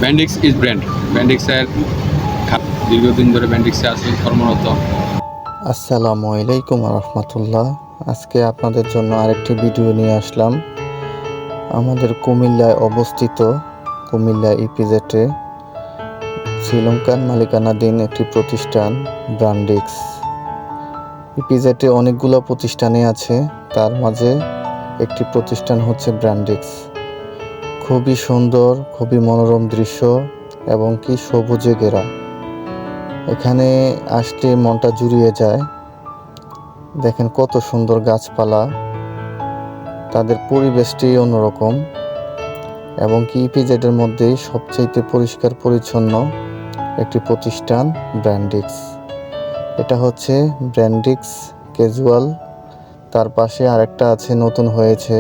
ব্যান্ডিক্স is brand. ব্যান্ডিক্সের দীর্ঘদিন ধরে ব্যান্ডিক্সে আছে কর্মরত। আসসালামু আলাইকুম রহমতুল্লাহ। আজকে আপনাদের জন্য আরেকটি ভিডিও নিয়ে আসলাম। আমাদের কুমিল্লায় অবস্থিত কুমিল্লা ইপিজেডে শ্রীলঙ্কান মালিকানাধীন একটি প্রতিষ্ঠান ব্র্যান্ডিক্স। ইপিজেডে অনেকগুলো প্রতিষ্ঠানই আছে, তার মাঝে একটি প্রতিষ্ঠান হচ্ছে ব্র্যান্ডিক্স। খুবই সুন্দর, খুবই মনোরম দৃশ্য এবং কি সবুজে ঘেরা। এখানে আসলে মনটা জুড়িয়ে যায়। দেখেন কত সুন্দর গাছপালা, তাদের পরিবেশটি অন্যরকম এবং কি ইপিজেডের মধ্যেই সবচেয়ে পরিষ্কার পরিচ্ছন্ন একটি প্রতিষ্ঠান ব্র্যান্ডিক্স। এটা হচ্ছে ব্র্যান্ডিক্স ক্যাজুয়াল। তার পাশে আরেকটা আছে, নতুন হয়েছে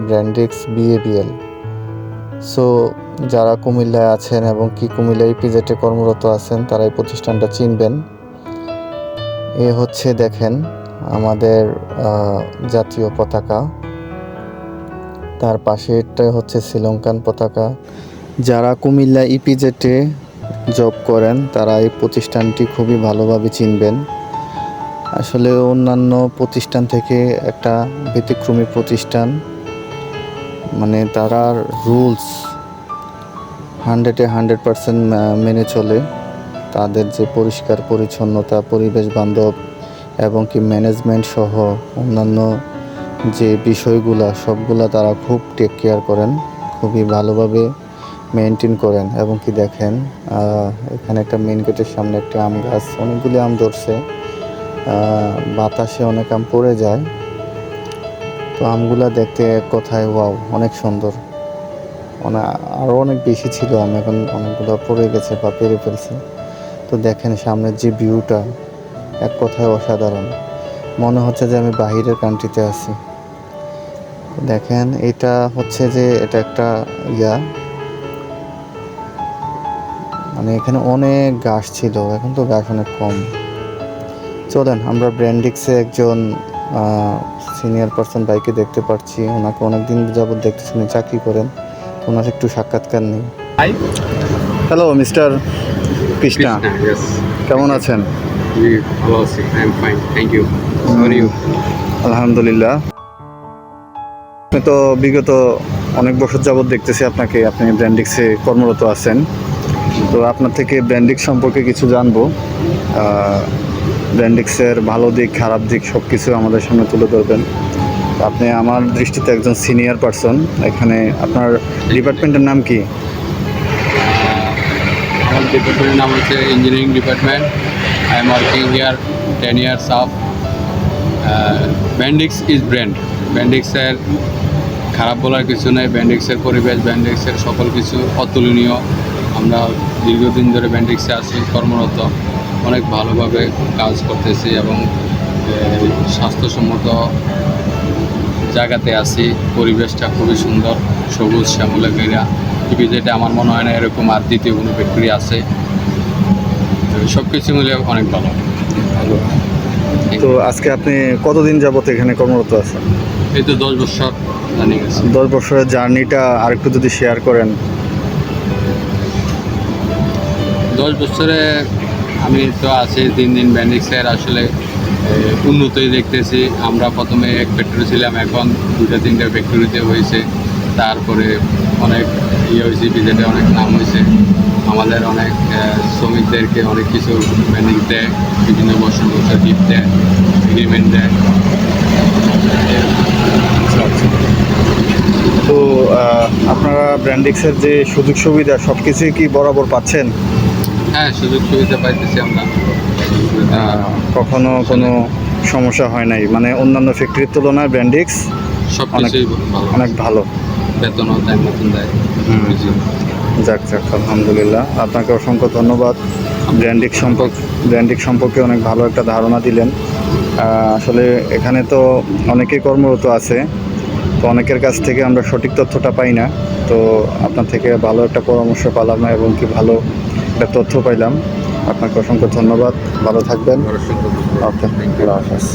ব্র্যান্ডিক্স বিএবিএল। সো যারা কুমিল্লায় আছেন এবং কি কুমিল্লা ইপিজেডে কর্মরত আছেন তারা এই প্রতিষ্ঠানটা চিনবেন। এ হচ্ছে দেখেন আমাদের জাতীয় পতাকা, তার পাশে এটা হচ্ছে শ্রীলঙ্কান পতাকা। যারা কুমিল্লা ইপিজেডে জব করেন তারা এই প্রতিষ্ঠানটি খুবই ভালোভাবে চিনবেন। আসলে অন্যান্য প্রতিষ্ঠান থেকে একটা ব্যতিক্রমী প্রতিষ্ঠান, মানে তারা রুলস 100% মেনে চলে। তাদের যে পরিষ্কার পরিচ্ছন্নতা, পরিবেশ বান্ধব এবং কি ম্যানেজমেন্ট সহ অন্যান্য যে বিষয়গুলা সবগুলা তারা খুব টেক কেয়ার করেন, খুবই ভালোভাবে মেনটেন করেন। এবং কি দেখেন এখানে একটা মেন গেটের সামনে একটা আম গাছ, অনেকগুলি আম ধরছে, বাতাসে অনেক আম পড়ে যায়। তো আমগুলা দেখতে এক কথায় ওয়াও, অনেক সুন্দর। আরও অনেক বেশি ছিল আম, এখন অনেকগুলো পড়ে গেছে বা পেরে ফেলছে। তো দেখেন সামনের যে ভিউটা, এক কথায় অসাধারণ। মনে হচ্ছে যে আমি বাহিরের কান্ট্রিতে আছি। দেখেন এটা হচ্ছে যে এটা একটা মানে এখানে অনেক গাছ ছিল, এখন তো গাছ অনেক কম। চলেন আমরা ব্র্যান্ডিক্সে একজন সিনিয়র পার্সন ভাইকে দেখতে পাচ্ছি। ওনাকে অনেকদিন যাবত দেখতেছি, উনি চাকরি করেন। ওনার একটু সাক্ষাৎকার নেই। Hi, hello mister Krishna, yes. কেমন আছেন? জি, ভালো আছি। I am fine, thank you. How are you? আলহামদুলিল্লাহ। আপনি তো বিগত অনেক বছর যাবত দেখতেছি আপনাকে, আপনি ব্র্যান্ডিক্সে কর্মরত আছেন। তো আপনার থেকে ব্র্যান্ডিক্স সম্পর্কে কিছু জানবো। ব্র্যান্ডিক্সের ভালো দিক, খারাপ দিক সব কিছু আমাদের সামনে তুলে ধরবেন। আপনি আমার দৃষ্টিতে একজন সিনিয়র পারসন এখানে। আপনার ডিপার্টমেন্টের নাম কি? আমার ডিপার্টমেন্টের নাম হচ্ছে engineering department. I am working here 10 years of. Bendix is brand. ব্যান্ডিক্সের খারাপ বলার কিছু নেই। ব্যান্ডিক্সের পরিবেশ, ব্যান্ডিক্সের সকল কিছু অতুলনীয়। আমরা দীর্ঘদিন ধরে ব্যান্ডিক্সে আছি কর্মরত, অনেক ভালোভাবে কাজ করতেছি এবং স্বাস্থ্যসম্মত জায়গাতে আছি। পরিবেশটা খুবই সুন্দর, সবুজ শ্যামলে ঘেরা। ইপিজেডে আমার মনে হয় না এরকম আর দ্বিতীয় কোনো ফ্যাক্টরি আছে। সব কিছু মিলে অনেক ভালো। তো আজকে আপনি কতদিন যাবত এখানে কর্মরত আছেন? এই তো 10 বছর জানি গেছি। 10 বছরের জার্নিটা আরেকটু যদি শেয়ার করেন। 10 বছরে আমি তো আছি দিন দিন ব্যান্ডিক্সের আসলে উন্নতই দেখতেছি। আমরা প্রথমে এক ফ্যাক্টরি ছিলাম, এখন 2-3টা ফ্যাক্টরিতে হয়েছে। তারপরে অনেক হয়েছে, বিজেপি অনেক নাম হয়েছে। আমাদের অনেক শ্রমিকদেরকে অনেক কিছু ব্যান্ডিক্স দেয়, বিভিন্ন বছর বছর গিফট দেয়, এগ্রিমেন্ট দেয়। তো আপনারা ব্র্যান্ডিক্সের যে সুযোগ সুবিধা সব কিছুই কি বরাবর পাচ্ছেন? হ্যাঁ, সুযোগ সুবিধা পাইতেছি আমরা। কখনো কোনো সমস্যা হয় নাই? মানে অন্যান্য ফ্যাক্টরির তুলনায় ব্র্যান্ডিক্স সব কিছুই অনেক ভালো। বেতনও টাইম মতন দেয়। যাক যাক, আলহামদুলিল্লাহ। আপনাকে অসংখ্য ধন্যবাদ। ব্র্যান্ডিক্স সম্পর্কে অনেক ভালো একটা ধারণা দিলেন। আসলে এখানে তো অনেকেই কর্মরত আছে, তো অনেকের কাছ থেকে আমরা সঠিক তথ্যটা পাই না। তো আপনার থেকে ভালো একটা পরামর্শ পেলাম এবং কি ভালো একটা তথ্য পাইলাম। আপনাকে অসংখ্য ধন্যবাদ, ভালো থাকবেন। ওকে, আল্লাহ হাফেজ।